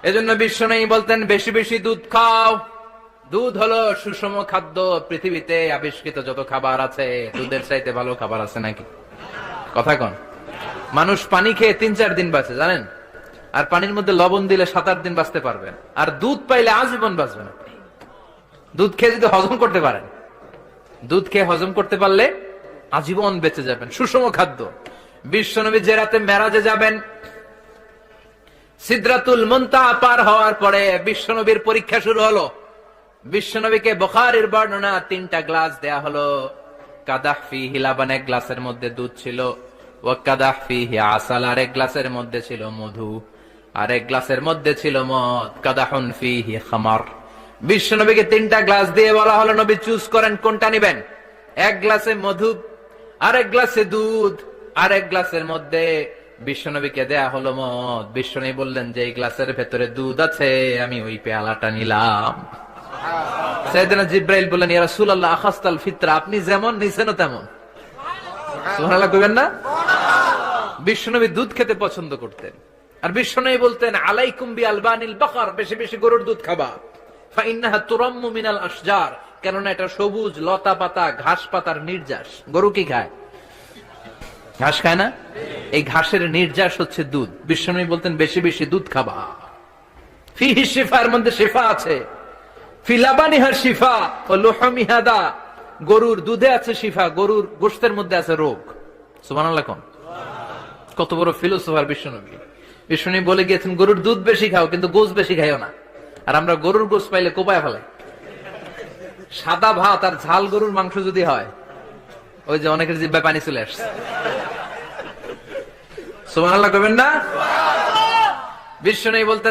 এজন্য বিশ্বনবী বলতেন বেশি বেশি দুধ খাও। দুধ হলো সুষম খাদ্য। পৃথিবীতে আবিষ্কৃত যত খাবার আছে দুধের চাইতে ভালো খাবার আছে নাকি? কথা কন। মানুষ পানি খেয়ে 3-4 দিন বাঁচে জানেন, আর পানির মধ্যে লবণ দিলে 7-8 দিন বাঁচতে পারবেন। আর দুধ পাইলে আজীবন বাঁচবেন আপনি। দুধ খেয়ে যদি হজম করতে পারেন, দুধ খেয়ে হজম করতে পারলে আজীবন বেঁচে যাবেন। সুষম খাদ্য। বিশ্বনবী যে রাতে মেরাজে যাবেন, সিদরাতুল মুনতাহা পার হওয়ার পরে বিশ্বনবীর পরীক্ষা শুরু হলো। বিশ্বনবীকে বুখারীর বর্ণনা 3টা গ্লাস দেয়া হলো। কাদাহ ফিহি লাবান, এক গ্লাসের মধ্যে দুধ ছিল। ওয়া কাদাহ ফিহি আসাল, আর এক গ্লাসের মধ্যে ছিল মধু, আর এক গ্লাসের মধ্যে ছিল মদ। কাদাহুন ফিহি খামার। বিশ্বনবীকে 3টা গ্লাস দিয়ে বলা হলো নবী চুজ করেন কোনটা নেবেন। এক গ্লাসে মধু, আরেক গ্লাসে দুধ, আরেক গ্লাসের মধ্যে বিশ্বনবীকে দেয়া হলো মদ। বিশ্বনবী বললেন যে এই গ্লাসের ভেতরে দুধ আছে, আমি ওই পেয়ালাটা নিলাম। সাইয়েদনা জিবরাইল বললেন ইয়া রাসূলুল্লাহ আখাসতাল ফিতরা, আপনি যেমন নিছেন তেমন। সুবহানাল্লাহ কইবেন না? বিশ্বনবী দুধ খেতে পছন্দ করতেন। আর বিশ্বনবী বলতেন আলাইকুম বিআলবানিল বাকার, বেশি বেশি গরুর দুধ খাবা। ফাইন্নাহা তুরাম্মু মিনাল আশজার, কেননা এটা সবুজ লতা পাতা ঘাস পাতার নির্যাস। গরু কি খায়? ঘাস খায় না? এই ঘাসের নির্যাস হচ্ছে দুধ। বিশ্বনবী বলতেন বেশি বেশি দুধ খাবা। ফিহি শিফা, এর মধ্যে শিফা আছে। ফি লাবানিহা শিফা ওয়া লুহুমিহা দা, গরুর দুধে আছে শিফা, গরুর গোশতের মধ্যে আছে রোগ। সুবহানাল্লাহ কোন। কত বড় ফিলোসোফার বিশ্বনবী। বিশ্বনবী বলে গিয়েছেন গরুর দুধ বেশি খাও, কিন্তু গোশ বেশি খাইও না। আর আমরা গরুর গোশ পাইলে কোপায় ফেলাই। সাদা ভাত আর ঝাল গরুর মাংস যদি হয়, ওই যে অনেকের জিহ্বায় পানি চলে আসছে। সুবহানাল্লাহ কইবেন না? বিশ্বনবী বলতেন